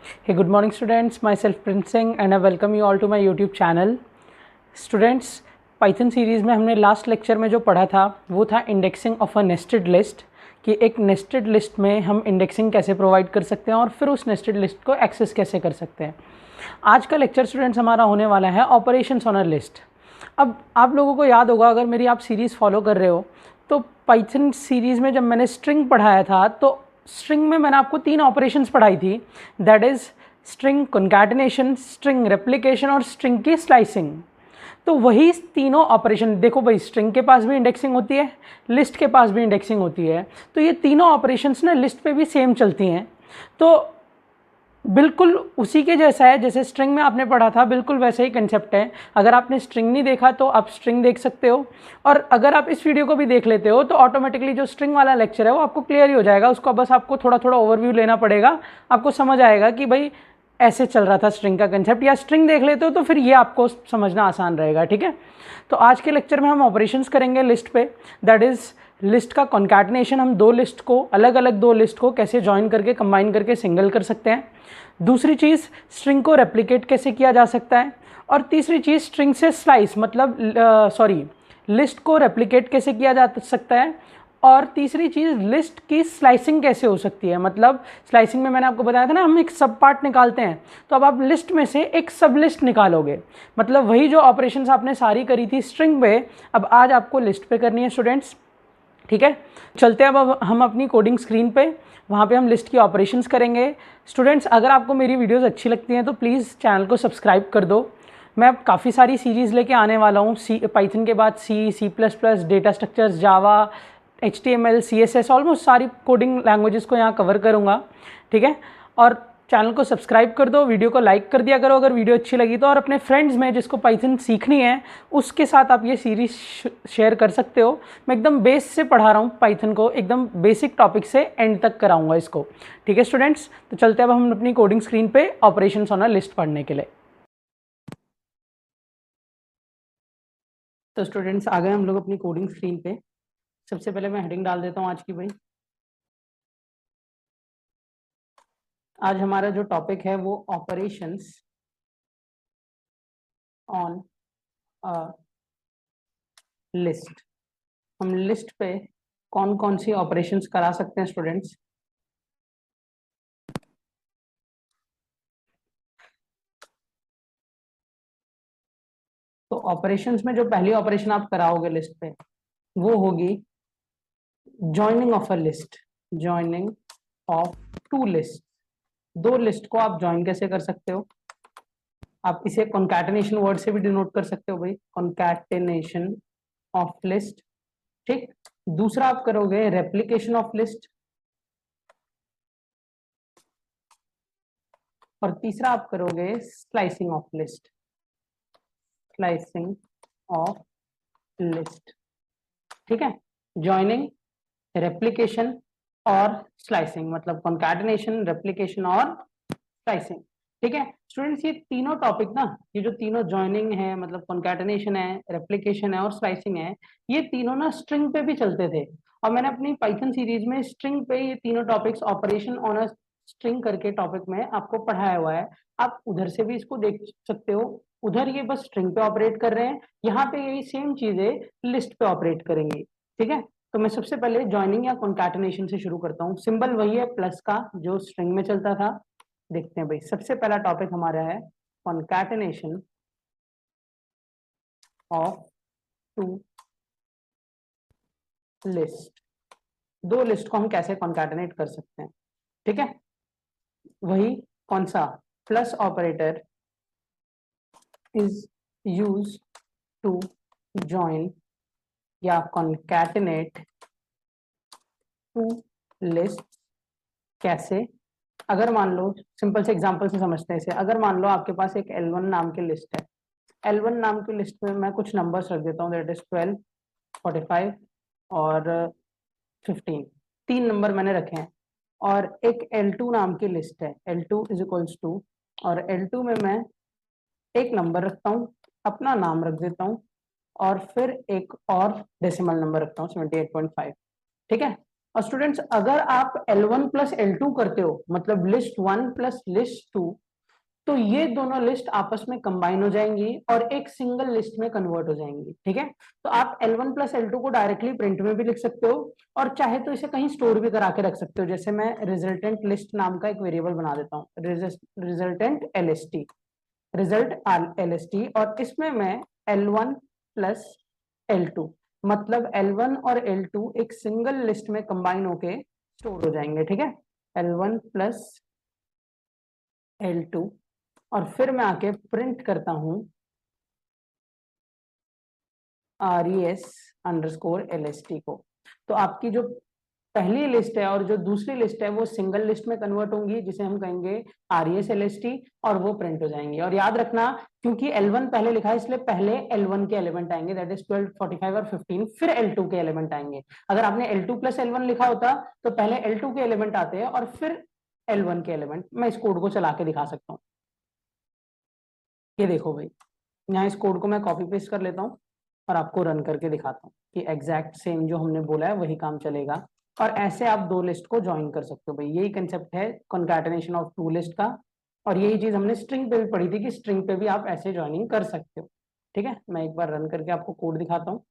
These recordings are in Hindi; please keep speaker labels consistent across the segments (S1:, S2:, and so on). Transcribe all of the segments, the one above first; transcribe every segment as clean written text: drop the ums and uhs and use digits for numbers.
S1: Hey, good morning students. Myself Prince Singh and I welcome you all to my YouTube channel. Students, Python series में हमने लास्ट लेक्चर में जो पढ़ा था वो था indexing of a nested list, कि एक नेस्टेड लिस्ट में हम इंडेक्सिंग कैसे प्रोवाइड कर सकते हैं और फिर उस नेस्टेड लिस्ट को एक्सेस कैसे कर सकते हैं। आज का लेक्चर स्टूडेंट्स हमारा होने वाला है ऑपरेशंस ऑन अ लिस्ट। अब आप लोगों को याद होगा, अगर मेरी आप सीरीज़ फॉलो कर रहे हो, तो पाइथन सीरीज़ में जब मैंने स्ट्रिंग पढ़ाया था तो स्ट्रिंग में मैंने आपको 3 ऑपरेशंस पढ़ाई थी, that is string concatenation, string replication और स्ट्रिंग की स्लाइसिंग। तो वही तीनों ऑपरेशन, देखो भाई, स्ट्रिंग के पास भी इंडेक्सिंग होती है, लिस्ट के पास भी इंडेक्सिंग होती है, तो ये तीनों ऑपरेशंस ना लिस्ट पे भी सेम चलती हैं। तो बिल्कुल उसी के जैसा है जैसे स्ट्रिंग में आपने पढ़ा था, बिल्कुल वैसे ही कंसेप्ट है। अगर आपने स्ट्रिंग नहीं देखा तो आप स्ट्रिंग देख सकते हो, और अगर आप इस वीडियो को भी देख लेते हो तो ऑटोमेटिकली जो स्ट्रिंग वाला लेक्चर है वो आपको क्लियर ही हो जाएगा। उसको बस आपको थोड़ा थोड़ा ओवरव्यू लेना पड़ेगा, आपको समझ आएगा कि भाई ऐसे चल रहा था स्ट्रिंग का कंसेप्ट, या स्ट्रिंग देख लेते हो तो फिर ये आपको समझना आसान रहेगा। ठीक है, तो आज के लेक्चर में हम ऑपरेशंस करेंगे लिस्ट पे, दैट इज़ लिस्ट का कॉन्कैटिनेशन। हम दो लिस्ट को, अलग अलग दो लिस्ट को कैसे ज्वाइन करके, कंबाइन करके सिंगल कर सकते हैं। दूसरी चीज़, स्ट्रिंग को रेप्लिकेट कैसे किया जा सकता है। और तीसरी चीज़, स्ट्रिंग से स्लाइस मतलब लिस्ट को रेप्लिकेट कैसे किया जा सकता है। और तीसरी चीज़, लिस्ट की स्लाइसिंग कैसे हो सकती है। मतलब स्लाइसिंग में मैंने आपको बताया था ना, हम एक सब पार्ट निकालते हैं, तो अब आप लिस्ट में से एक सब लिस्ट निकालोगे। मतलब वही जो ऑपरेशंस आपने सारी करी थी स्ट्रिंग पे, अब आज आपको लिस्ट पे करनी है स्टूडेंट्स। ठीक है, चलते हैं अब हम अपनी कोडिंग स्क्रीन पे, वहाँ पे हम लिस्ट की ऑपरेशंस करेंगे। स्टूडेंट्स, अगर आपको मेरी वीडियोस अच्छी लगती हैं तो प्लीज़ चैनल को सब्सक्राइब कर दो। मैं अब काफ़ी सारी सीरीज़ लेके आने वाला हूँ, पाइथन के बाद C plus plus, data structures, Java, HTML, CSS, almost सारी कोडिंग लैंग्वेजेस को यहाँ कवर करूँगा। ठीक है, और चैनल को सब्सक्राइब कर दो, वीडियो को लाइक कर दिया करो अगर वीडियो अच्छी लगी तो, और अपने फ्रेंड्स में जिसको पाइथन सीखनी है उसके साथ आप ये सीरीज शेयर कर सकते हो। मैं एकदम बेस से पढ़ा रहा हूँ पाइथन को, एकदम बेसिक टॉपिक से एंड तक कराऊंगा इसको। ठीक है स्टूडेंट्स, तो चलते हैं अब हम अपनी कोडिंग स्क्रीन पे ऑपरेशंस ऑन अ लिस्ट पढ़ने के लिए। तो स्टूडेंट्स, आ गए हम लोग अपनी कोडिंग स्क्रीन पे। सबसे पहले मैं हेडिंग डाल देता हूँ आज की। भाई, आज हमारा जो टॉपिक है वो ऑपरेशंस ऑन अ लिस्ट। हम लिस्ट पे कौन कौन सी ऑपरेशंस करा सकते हैं स्टूडेंट्स। तो ऑपरेशंस में जो पहली ऑपरेशन आप कराओगे लिस्ट पे वो होगी joining of a list. Joining of two list, दो लिस्ट को आप ज्वाइन कैसे कर सकते हो। आप इसे कॉन्कैटिनेशन वर्ड से भी डिनोट कर सकते हो भाई, कॉन्कैटिनेशन ऑफ लिस्ट। ठीक, दूसरा आप करोगे रेप्लिकेशन ऑफ लिस्ट, और तीसरा आप करोगे slicing of list. Slicing of list, ठीक है, ज्वाइनिंग, रेप्लिकेशन और स्लाइसिंग, मतलब कॉन्कैटिनेशन, रेप्लिकेशन और स्लाइसिंग। ठीक है स्टूडेंट्स, ये तीनों टॉपिक ना, ये जो तीनों ज्वाइनिंग है, मतलब कॉन्कैटिनेशन है, रेप्लिकेशन है और स्लाइसिंग है, ये तीनों ना स्ट्रिंग पे भी चलते थे। और मैंने अपनी पाइथन सीरीज में स्ट्रिंग पे ये तीनों topics, operation on a string करके टॉपिक में आपको पढ़ाया हुआ है। आप उधर से भी इसको देख सकते हो। उधर ये बस स्ट्रिंग पे ऑपरेट कर रहे हैं, यहाँ पे यही सेम चीजें लिस्ट पे ऑपरेट करेंगी। ठीक है, तो मैं सबसे पहले ज्वाइनिंग या कॉन्कैटिनेशन से शुरू करता हूँ। सिंबल वही है प्लस का जो स्ट्रिंग में चलता था। देखते हैं भाई, सबसे पहला टॉपिक हमारा है कॉन्कैटिनेशन ऑफ टू लिस्ट। दो लिस्ट को हम कैसे कॉन्कैटिनेट कर सकते हैं। ठीक है, वही कौन सा, plus operator is use to join या कॉन्कैटिनेट टू लिस्ट। कैसे, अगर मान लो, सिंपल से एग्जांपल से समझते हैं इसे। अगर मान लो आपके पास एक L1 नाम की लिस्ट है, L1 नाम की लिस्ट में मैं कुछ नंबर्स रख देता हूँ, दैट इज 12, 45 और 15, तीन नंबर मैंने रखे हैं। और एक L2 नाम की लिस्ट है, L2 इज इक्वल्स टू, और L2 में मैं एक नंबर रखता हूँ, अपना नाम रख देता हूँ, और फिर एक और डेसिमल नंबर रखता हूँ 78.5। ठीक है, और स्टूडेंट्स अगर आप L1 प्लस L2 करते हो, मतलब लिस्ट 1 प्लस लिस्ट 2, तो ये दोनों लिस्ट आपस में कंबाइन हो जाएंगी और एक सिंगल लिस्ट में कन्वर्ट हो जाएंगी। ठीक है, तो आप L1 प्लस L2 को डायरेक्टली प्रिंट में भी लिख सकते हो और चाहे तो इसे कहीं स्टोर भी करा के रख सकते हो। जैसे मैं रिजल्टेंट लिस्ट नाम का एक वेरिएबल बना देता हूँ, रिजल्टेंट LST, रिजल्ट LST, और इसमें मैं L1 प्लस L2, मतलब L1 और L2 एक सिंगल लिस्ट में कंबाइन होके स्टोर हो जाएंगे। ठीक है, L1 प्लस L2, और फिर मैं आके प्रिंट करता हूं res_lst को। तो आपकी जो पहली लिस्ट है और जो दूसरी लिस्ट है वो सिंगल लिस्ट में कन्वर्ट होंगी, जिसे हम कहेंगे res_lst, और वो प्रिंट हो जाएंगी। और याद रखना, क्योंकि L1 पहले लिखा है इसलिए पहले L1 के एलिमेंट आएंगे, दैट इज 12, 45 और 15, फिर L2 के एलिमेंट आएंगे। अगर आपने L2 प्लस L1 लिखा होता तो पहले L2 के एलिमेंट आते हैं और फिर L1 के एलिमेंट। मैं इस कोड को चला के दिखा सकता हूँ। ये देखो भाई, यहाँ इस कोड को मैं कॉपी पेस्ट कर लेता हूँ और आपको रन करके दिखाता हूँ कि एग्जैक्ट सेम जो हमने बोला है वही काम चलेगा। और ऐसे आप दो लिस्ट को ज्वाइन कर सकते हो भाई, यही कंसेप्ट है कॉन्कैटिनेशन ऑफ टू लिस्ट का। और यही चीज हमने स्ट्रिंग पे भी पढ़ी थी कि स्ट्रिंग पे भी आप ऐसे ज्वाइनिंग कर सकते हो। ठीक है, मैं एक बार रन करके आपको कोड दिखाता हूँ।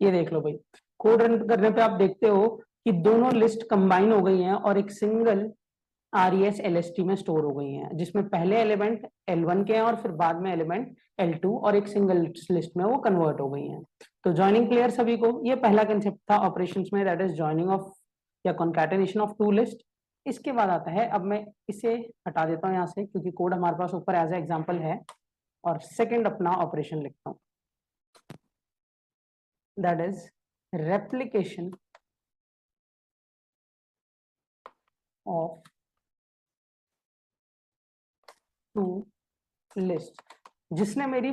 S1: ये देख लो भाई, कोड रन करने पे आप देखते हो कि दोनों लिस्ट कंबाइन हो गई हैं और एक सिंगल res_lst में स्टोर हो गई हैं, जिसमें पहले एलिमेंट L1 के हैं और फिर बाद में एलिमेंट L2, और एक सिंगल लिस्ट में वो कन्वर्ट हो गई हैं। तो ज्वाइनिंग क्लियर सभी को? ये पहला कंसेप्ट था ऑपरेशंस में, दैट इज ज्वाइनिंग ऑफ या कॉन्कैटिनेशन ऑफ टू लिस्ट। इसके बाद आता है, अब मैं इसे हटा देता हूँ यहाँ से क्योंकि कोड हमारे पास ऊपर एज ए एग्जाम्पल है, और सेकेंड अपना ऑपरेशन लिखता हूँ, that is replication of two list. जिसने मेरी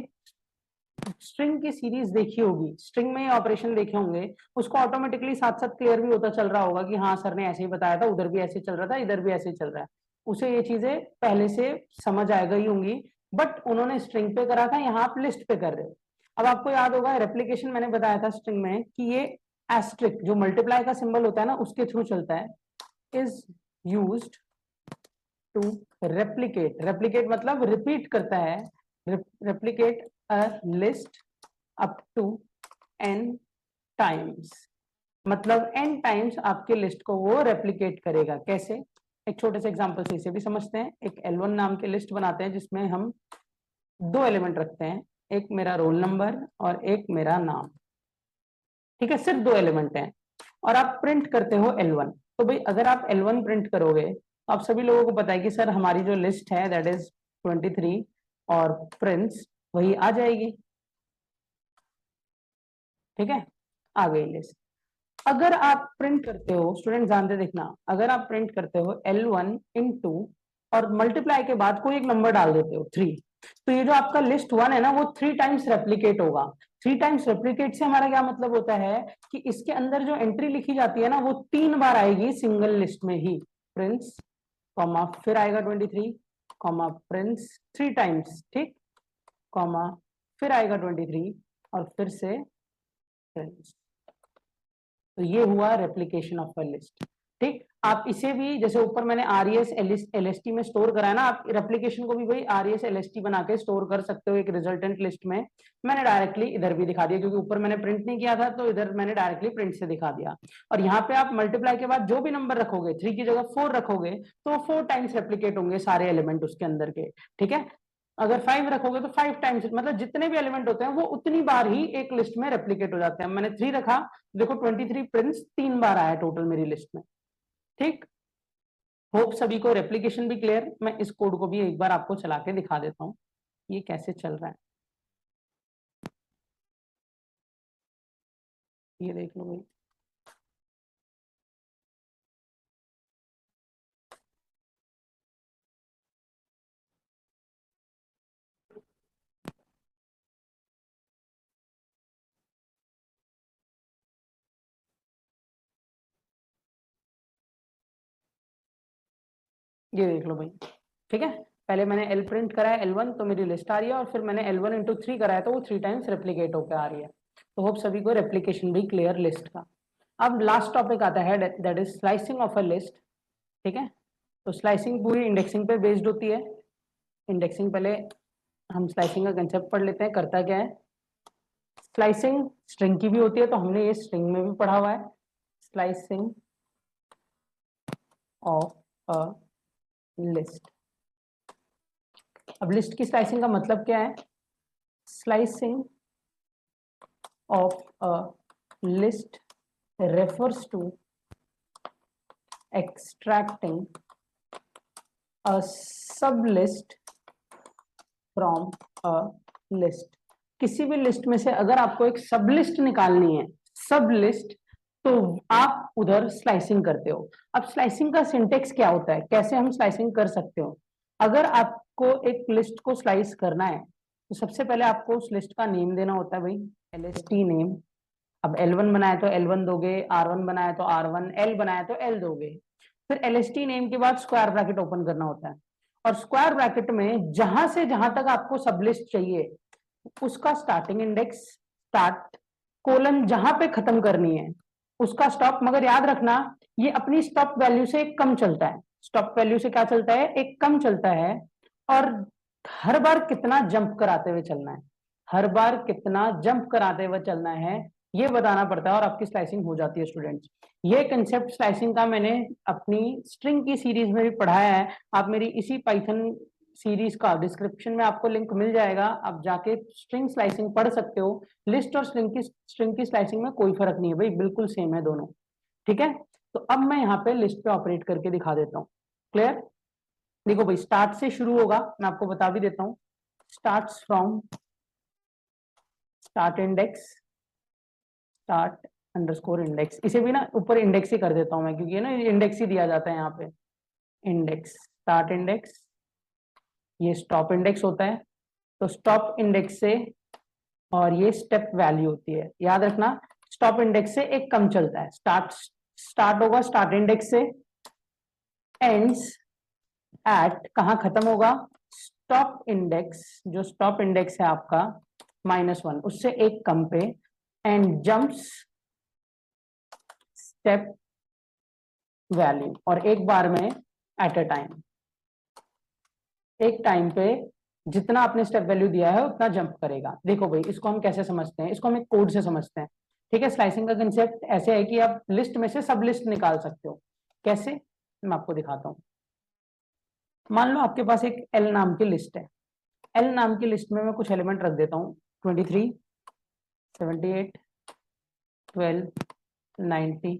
S1: स्ट्रिंग की सीरीज देखी होगी, स्ट्रिंग में ऑपरेशन देखे होंगे, उसको ऑटोमेटिकली साथ साथ क्लियर भी होता चल रहा होगा कि हाँ सर ने ऐसे ही बताया था, उधर भी ऐसे चल रहा था, इधर भी ऐसे चल रहा है। उसे ये चीजें पहले से समझ आ गई होंगी, बट उन्होंने स्ट्रिंग पे करा था, यहाँ आप लिस्ट पे कर रहे हो। अब आपको याद होगा रेप्लीकेशन मैंने बताया था स्ट्रिंग में कि ये एस्ट्रिक जो मल्टीप्लाई का सिंबल होता है ना, उसके थ्रू चलता है, is used to replicate. Replicate मतलब रिपीट करता है, replicate a list up to n times, मतलब n टाइम्स आपके लिस्ट को वो रेप्लीकेट करेगा। कैसे? एक छोटे से एग्जांपल से इसे भी समझते हैं। एक L1 नाम के लिस्ट बनाते हैं जिसमें हम दो एलिमेंट रखते हैं, एक मेरा रोल नंबर और एक मेरा नाम। ठीक है, सिर्फ दो एलिमेंट हैं और आप प्रिंट करते हो L1। तो भाई अगर आप L1 प्रिंट करोगे तो आप सभी लोगों को पता है कि सर हमारी जो लिस्ट है दैट इज 23 और प्रिंस वही आ जाएगी। ठीक है, आ गई लिस्ट। अगर आप प्रिंट करते हो, स्टूडेंट ध्यान से देखना, अगर आप प्रिंट करते हो L1 इंटू और मल्टीप्लाई के बाद कोई एक नंबर डाल देते हो 3, तो ये जो आपका लिस्ट 1 है ना वो 3 टाइम्स रेप्लीकेट होगा। 3 टाइम्स रेप्लीकेट से हमारा क्या मतलब होता है कि इसके अंदर जो एंट्री लिखी जाती है ना वो 3 बार आएगी सिंगल लिस्ट में ही। प्रिंस कॉमा फिर आएगा 23 कॉमा प्रिंस 3 टाइम्स, ठीक, कॉमा फिर आएगा 23 और फिर से प्रिंस। तो ये हुआ रेप्लिकेशन ऑफ अ लिस्ट। ठीक, आप इसे भी जैसे ऊपर मैंने res_lst में स्टोर कराया ना, आप रेप्लिकेशन को भी भाई res_lst बना के स्टोर कर सकते हो एक रिजल्टेंट लिस्ट में। मैंने डायरेक्टली इधर भी दिखा दिया क्योंकि ऊपर मैंने प्रिंट नहीं किया था, तो इधर मैंने डायरेक्टली प्रिंट से दिखा दिया। और यहाँ पे आप मल्टीप्लाई के बाद जो भी नंबर रखोगे, 3 की जगह 4 रखोगे, तो 4 टाइम्स रेप्लीकेट होंगे सारे एलिमेंट उसके अंदर के। ठीक है, अगर 5 रखोगे तो 5 टाइम्स, मतलब जितने भी एलिमेंट होते हैं वो उतनी बार ही एक लिस्ट में रेप्लीकेट हो जाते हैं। मैंने 3 रखा, देखो 23 प्रिंस 3 बार आया टोटल मेरी लिस्ट में। ठीक, होप सभी को रेप्लीकेशन भी क्लियर। मैं इस कोड को भी एक बार आपको चला के दिखा देता हूँ ये कैसे चल रहा है। ये देख लो भाई, ये देख लो भाई, ठीक है, पहले मैंने L प्रिंट करा है L1 तो मेरी लिस्ट आ रही है, और फिर मैंने L1 इंटू 3 करा है तो वो 3 टाइम्स रेप्लीकेट होकर आ रही है। तो होप सभी को रेप्लीकेशन भी क्लियर लिस्ट का। अब लास्ट टॉपिक आता है that is slicing of a list. ठीक है, तो स्लाइसिंग पूरी इंडेक्सिंग पे बेस्ड होती है। इंडेक्सिंग पहले हम स्लाइसिंग का कंसेप्ट पढ़ लेते हैं, करता क्या है। स्लाइसिंग स्ट्रिंग की भी होती है, तो हमने ये स्ट्रिंग में भी पढ़ा हुआ है, स्लाइसिंग ऑफ अ लिस्ट। अब लिस्ट की स्लाइसिंग का मतलब क्या है? Slicing of a list refers to extracting a sublist from a list। किसी भी लिस्ट में से अगर आपको एक सब लिस्ट निकालनी है, सब लिस्ट, तो आप उधर स्लाइसिंग करते हो। अब स्लाइसिंग का सिंटेक्स क्या होता है, कैसे हम स्लाइसिंग कर सकते हो? अगर आपको एक लिस्ट को स्लाइस करना है तो सबसे पहले आपको उस लिस्ट का नेम देना होता है भाई, LST नेम। अब L1 बनाया तो L1 दोगे, R1 बनाया तो R1, L बनाया तो L दोगे। फिर LST नेम के बाद स्क्वायर ब्रैकेट ओपन करना होता है, और स्क्वायर ब्रैकेट में जहां से जहां तक आपको सब लिस्ट चाहिए उसका स्टार्टिंग इंडेक्स, स्टार्ट कोलन जहां पे खत्म करनी है उसका स्टॉप। मगर याद रखना ये अपनी स्टॉप वैल्यू से एक कम चलता है। स्टॉप वैल्यू से क्या चलता है? एक कम चलता है। और हर बार कितना जंप कराते हुए चलना है, हर बार कितना जंप कराते हुए चलना है ये बताना पड़ता है, और आपकी स्लाइसिंग हो जाती है स्टूडेंट्स। ये कंसेप्ट स्लाइसिंग का मैंने अपनी स्ट्रिंग की सीरीज में भी पढ़ाया है। आप मेरी इसी पाइथन सीरीज का डिस्क्रिप्शन में आपको लिंक मिल जाएगा, आप जाके स्ट्रिंग स्लाइसिंग पढ़ सकते हो। लिस्ट और स्ट्रिंग की स्लाइसिंग में कोई फर्क नहीं है भाई, बिल्कुल सेम है दोनों। ठीक है, तो अब मैं यहाँ पे लिस्ट पे ऑपरेट करके दिखा देता हूँ। क्लियर? देखो भाई, स्टार्ट से शुरू होगा, मैं आपको बता भी देता हूँ। Starts from start index, start underscore index. इसे भी ना ऊपर इंडेक्स ही कर देता हूं मैं, क्योंकि ना इंडेक्स ही दिया जाता है यहाँ पे। इंडेक्स, स्टार्ट इंडेक्स, ये स्टॉप इंडेक्स होता है। तो स्टॉप इंडेक्स से, और ये स्टेप वैल्यू होती है, याद रखना। स्टॉप इंडेक्स से एक कम चलता है। स्टार्ट स्टार्ट होगा स्टार्ट इंडेक्स से, एंड्स एट कहाँ खत्म होगा? स्टॉप इंडेक्स, जो स्टॉप इंडेक्स है आपका -1 उससे एक कम पे, एंड जंप्स स्टेप वैल्यू, और एक बार में एट अ टाइम, एक टाइम पे जितना आपने स्टेप वैल्यू दिया है उतना जंप करेगा। देखो भाई, इसको हम कैसे समझते हैं? इसको हम एक कोड से समझते हैं। ठीक है, स्लाइसिंग का कंसेप्ट ऐसे है कि आप लिस्ट में से सब लिस्ट निकाल सकते हो। कैसे? मैं आपको दिखाता हूँ। मान लो आपके पास एक एल नाम की लिस्ट है। एल नाम की लिस्ट में मैं कुछ एलिमेंट रख देता हूँ, 23, 78, 12, 90,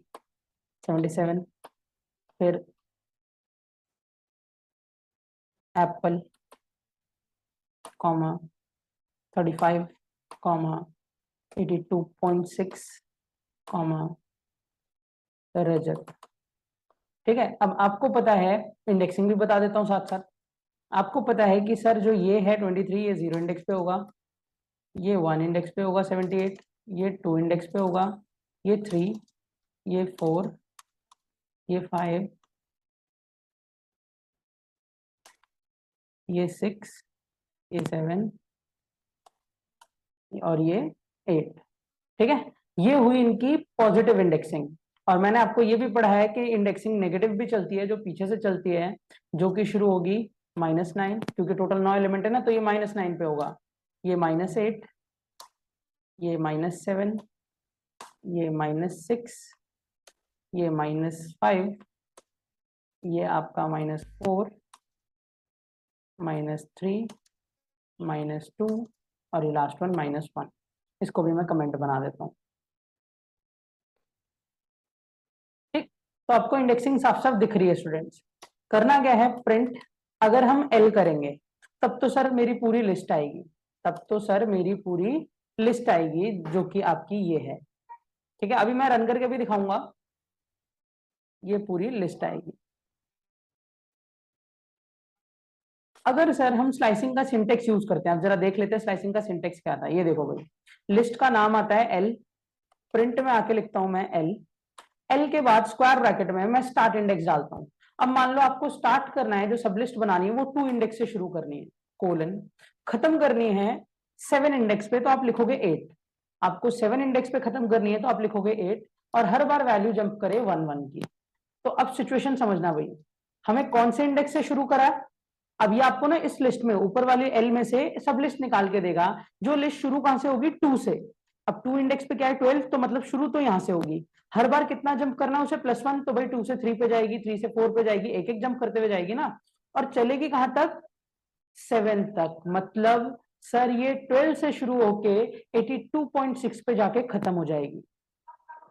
S1: 77, फिर एप्पल, कॉमा 35, कॉमा 82.6, कॉमा रजत। ठीक है, अब आपको पता है, इंडेक्सिंग भी बता देता हूँ साथ साथ। आपको पता है कि सर जो ये है 23, ये 0 इंडेक्स पे होगा, ये 1 इंडेक्स पे होगा 78, ये 2 इंडेक्स पे होगा, ये 3, ये 4, ये 5, ये 6, ये 7, और ये 8। ठीक है, ये हुई इनकी पॉजिटिव इंडेक्सिंग। और मैंने आपको ये भी पढ़ा है कि इंडेक्सिंग नेगेटिव भी चलती है, जो पीछे से चलती है, जो कि शुरू होगी -9, क्योंकि टोटल 9 एलिमेंट है ना, तो ये -9 पे होगा। ये -8, ये -7, ये -6, ये -5, ये आपका -4, -3, -2, और ये लास्ट वन -1। इसको भी मैं कमेंट बना देता हूँ। ठीक, तो आपको इंडेक्सिंग साफ साफ दिख रही है स्टूडेंट्स। करना क्या है? प्रिंट। अगर हम एल करेंगे तब तो सर मेरी पूरी लिस्ट आएगी, तब तो सर मेरी पूरी लिस्ट आएगी, जो कि आपकी ये है। ठीक है, अभी मैं रन करके भी दिखाऊंगा, ये पूरी लिस्ट आएगी। अगर सर हम स्लाइसिंग का सिंटेक्स यूज करते हैं, आप जरा देख लेते हैं स्लाइसिंग का सिंटेक्स क्या आता है। ये देखो भाई, लिस्ट का नाम आता है एल, प्रिंट में आके लिखता हूं मैं एल, एल के बाद स्क्वायर ब्रैकेट में मैं स्टार्ट इंडेक्स डालता हूं। अब मान लो आपको स्टार्ट करना है, जो सबलिस्ट बनानी है वो 2 इंडेक्स से शुरू करनी है, कोलन खत्म करनी है 7 इंडेक्स पे, तो आप लिखोगे 8। आपको 7 इंडेक्स पे खत्म करनी है तो आप लिखोगे 8, और हर बार वैल्यू जंप करे 1 1 की। तो अब सिचुएशन समझना भाई, हमें कौन से इंडेक्स से शुरू करा। अब ये आपको ना इस लिस्ट में ऊपर वाली एल में से सब लिस्ट निकाल के देगा, जो लिस्ट शुरू कहां से होगी, 2 से। अब 2 इंडेक्स पे क्या है, 12, तो मतलब शुरू तो यहां से होगी। हर बार कितना जंप करना उसे, +1, तो भाई 2 से 3 पे जाएगी, 3 से 4 पे जाएगी, एक एक जंप करते हुए जाएगी ना, और चलेगी कहां तक, 7 तक। मतलब सर ये 12 से शुरू होके 82.6 पे जाके खत्म हो जाएगी,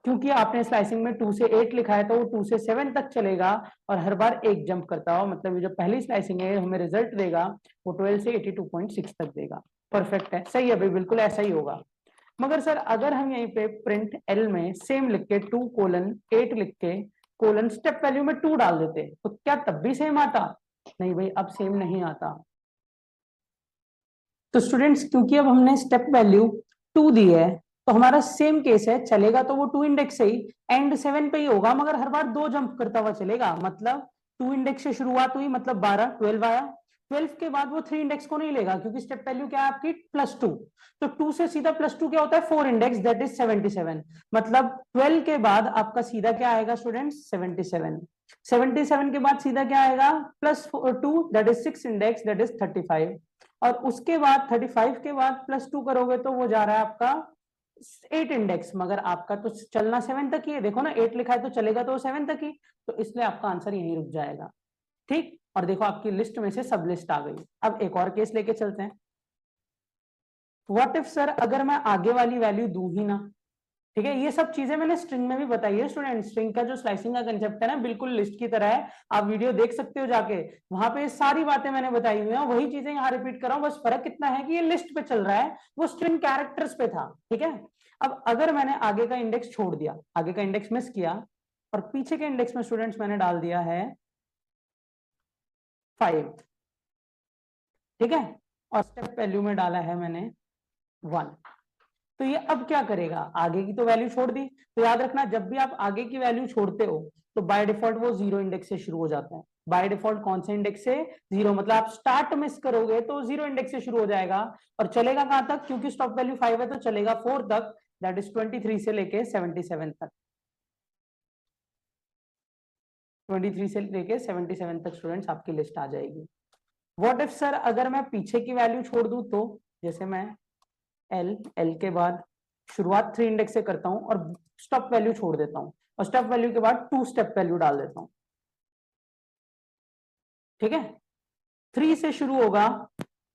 S1: क्योंकि आपने स्लाइसिंग में 2 से 8 लिखा है, तो वो 2 से 7 तक चलेगा और हर बार एक जंप करता हो। मतलब ये जो पहली स्लाइसिंग है हमें रिजल्ट देगा वो 12 से 82.6 तक देगा। परफेक्ट है, सही है भाई, बिल्कुल ऐसा ही होगा। मगर सर अगर हम यहीं पे प्रिंट एल में सेम लिख के 2:8 लिख के कोलन स्टेप वैल्यू में 2 डाल देते, तो क्या तब भी सेम आता? नहीं भाई, अब सेम नहीं आता। तो स्टूडेंट्स क्योंकि अब हमने स्टेप वैल्यू 2 दी है, तो हमारा सेम केस है, चलेगा तो वो 2 इंडेक्स से ही, एंड 7 पे ही होगा, मगर हर बार 2 जंप करता हुआ चलेगा। मतलब 2 इंडेक्स से शुरुआत हुई, मतलब 12, 12 आया, 12 के बाद वो 3 इंडेक्स को नहीं लेगा, क्योंकि स्टेप वैल्यू क्या है आपकी, +2। तो 2 से सीधा +2 क्या होता है, 4 इंडेक्स, दैट इज 77। मतलब 12 के बाद आपका सीधा क्या आएगा स्टूडेंट्स, 77। 77 के बाद सीधा क्या आएगा, +2, that is 6 index, that is 35। और उसके बाद 35 के बाद +2 करोगे तो वो जा रहा है आपका 8 इंडेक्स, मगर आपका तो चलना 7 तक ही है। देखो ना 8 लिखा है तो चलेगा तो 7 तक ही, तो इसलिए आपका आंसर यहीं रुक जाएगा। ठीक, और देखो आपकी लिस्ट में से सब लिस्ट आ गई। अब एक और केस लेके चलते हैं। व्हाट इफ सर अगर मैं आगे वाली वैल्यू दूं ही ना। ठीक है, ये सब चीजें मैंने स्ट्रिंग में भी बताई है स्टूडेंट। स्ट्रिंग का जो स्लाइसिंग का कंसेप्ट है ना, बिल्कुल लिस्ट की तरह है। आप वीडियो देख सकते हो जाके, वहां पे सारी बातें मैंने बताई हुई हैं, वही चीजें यहाँ रिपीट कर रहा हूं। बस फर्क कितना है कि ये लिस्ट पे चल रहा है, वो स्ट्रिंग कैरेक्टर्स पे था। ठीक है, अब अगर मैंने आगे का इंडेक्स छोड़ दिया, आगे का इंडेक्स मिस किया, और पीछे के इंडेक्स में स्टूडेंट्स मैंने डाल दिया है 5। ठीक है, और स्टेप वैल्यू में डाला है मैंने 1। तो ये अब क्या करेगा, आगे की तो वैल्यू छोड़ दी। तो याद रखना, जब भी आप आगे की वैल्यू छोड़ते हो तो बाय डिफॉल्ट वो 0 इंडेक्स से शुरू हो जाता है। बाय डिफॉल्ट कौन से इंडेक्स से, 0। मतलब आप स्टार्ट मिस करोगे तो 0 इंडेक्स से शुरू हो जाएगा, और चलेगा कहां तक, क्योंकि स्टॉप वैल्यू 5 है तो चलेगा 4 तक, दैट इज 23 से लेके 77 तक। 23 से लेके 77 तक स्टूडेंट्स आपकी लिस्ट आ जाएगी। व्हाट इफ सर अगर मैं पीछे की वैल्यू छोड़ दूं, तो जैसे मैं एल के बाद शुरुआत 3 इंडेक्स से करता हूं और स्टॉप वैल्यू छोड़ देता हूं, और स्टॉप वैल्यू के बाद 2 स्टेप वैल्यू डाल देता हूं। ठीक है, 3 से शुरू होगा,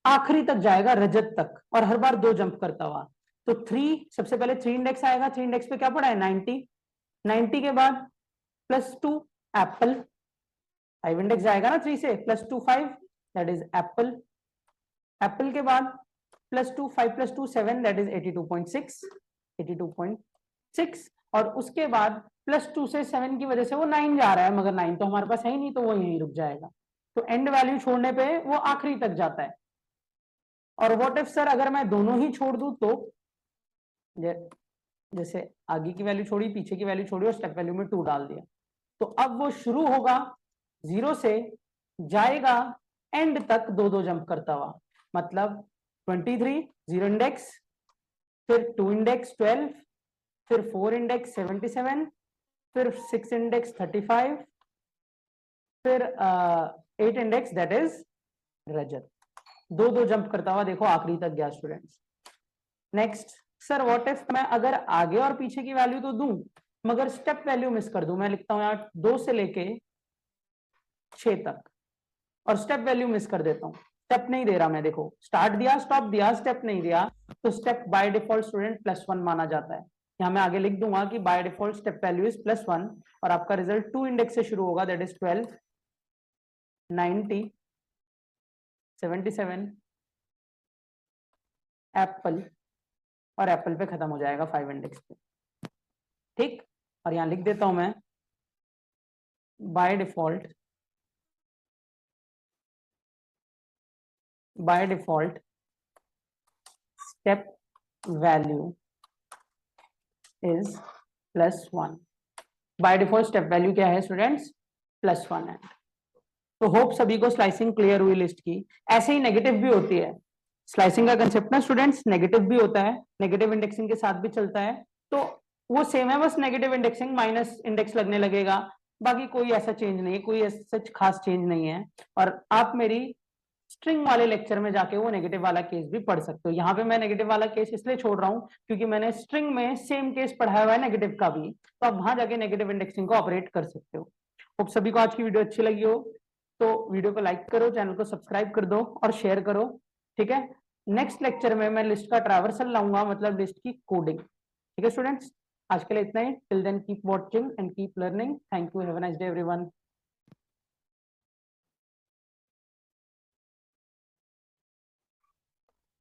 S1: आखिरी तक जाएगा रजत तक, और हर बार 2 जंप करता हुआ। तो 3 सबसे पहले 3 इंडेक्स आएगा, 3 इंडेक्स पे क्या पड़ा है, 90। 90 के बाद +2 एप्पल, 5 इंडेक्स जाएगा ना 3 से, +2 5, दैट इज एप्पल। एप्पल के बाद +2 5 +2 7, दैट इज 82.6, 82.6। और उसके बाद +2 से 7 की वजह से वो 9 जा रहा है, मगर 9 तो हमारे पास है ही नहीं, तो वो यहीं रुक जाएगा। तो एंड वैल्यू छोड़ने पे वो आखिरी तक जाता है। और व्हाट इफ सर अगर मैं दोनों ही छोड़ दूं, तो जैसे आगे की वैल्यू छोड़ी, पीछे की वैल्यू छोड़ी, और स्टेप वैल्यू में 2 डाल दिया, तो अब वो शुरू होगा 0 से, जाएगा एंड तक 2 जंप करता हुआ। मतलब 23 0 इंडेक्स, फिर 2 इंडेक्स 12, फिर 4 इंडेक्स 77, फिर 6 इंडेक्स 35, फिर 8 index that is Rajat. 2 jump करता हुआ देखो आखिरी तक गया students. Next sir what if मैं अगर आगे और पीछे की वैल्यू तो दूं, मगर स्टेप वैल्यू मिस कर दूं। मैं लिखता हूं यहाँ 2 से लेके 6 तक, और स्टेप वैल्यू मिस कर देता हूं। स्टेप नहीं दे रहा मैं, देखो स्टार्ट दिया, स्टॉप दिया, स्टेप नहीं दिया, तो स्टेप बाय डिफॉल्ट स्टूडेंट +1 माना जाता है। यहां मैं आगे लिख दूंगा कि by default step value is +1, और आपका रिजल्ट 2 इंडेक्स से शुरू होगा, दैट इज 12 90 77 एप्पल, और एप्पल पे खत्म हो जाएगा 5 इंडेक्स पे। ठीक, और यहां लिख देता हूं मैं by default step value is +1। By default step value क्या है स्टूडेंट्स, +1 है। तो होप सभी को स्लाइसिंग क्लियर हुई लिस्ट की। ऐसे ही नेगेटिव भी होती है स्लाइसिंग का कंसेप्ट ना स्टूडेंट्स, नेगेटिव भी होता है, नेगेटिव इंडेक्सिंग के साथ भी चलता है। तो वो सेम है, बस नेगेटिव इंडेक्सिंग माइनस इंडेक्स लगने लगेगा, बाकी कोई ऐसा चेंज नहीं है, कोई ऐसा खास चेंज नहीं है। और आप मेरी स्ट्रिंग वाले लेक्चर में जाके वो नेगेटिव वाला केस भी पढ़ सकते हो। यहाँ पे मैं नेगेटिव वाला केस इसलिए छोड़ रहा हूँ क्योंकि मैंने स्ट्रिंग में सेम केस पढ़ाया हुआ है नेगेटिव का भी, तो आप वहां जाके नेगेटिव इंडेक्सिंग को ऑपरेट कर सकते हो। होप सभी को आज की वीडियो अच्छी लगी हो, तो वीडियो को लाइक करो, चैनल को सब्सक्राइब कर दो और शेयर करो। ठीक है, नेक्स्ट लेक्चर में मैं लिस्ट का ट्रैवर्सल लाऊंगा, मतलब लिस्ट की कोडिंग। ठीक है स्टूडेंट्स, आज के लिए इतना ही। Till then keep watching and keep learning. Thank you, have a nice day everyone.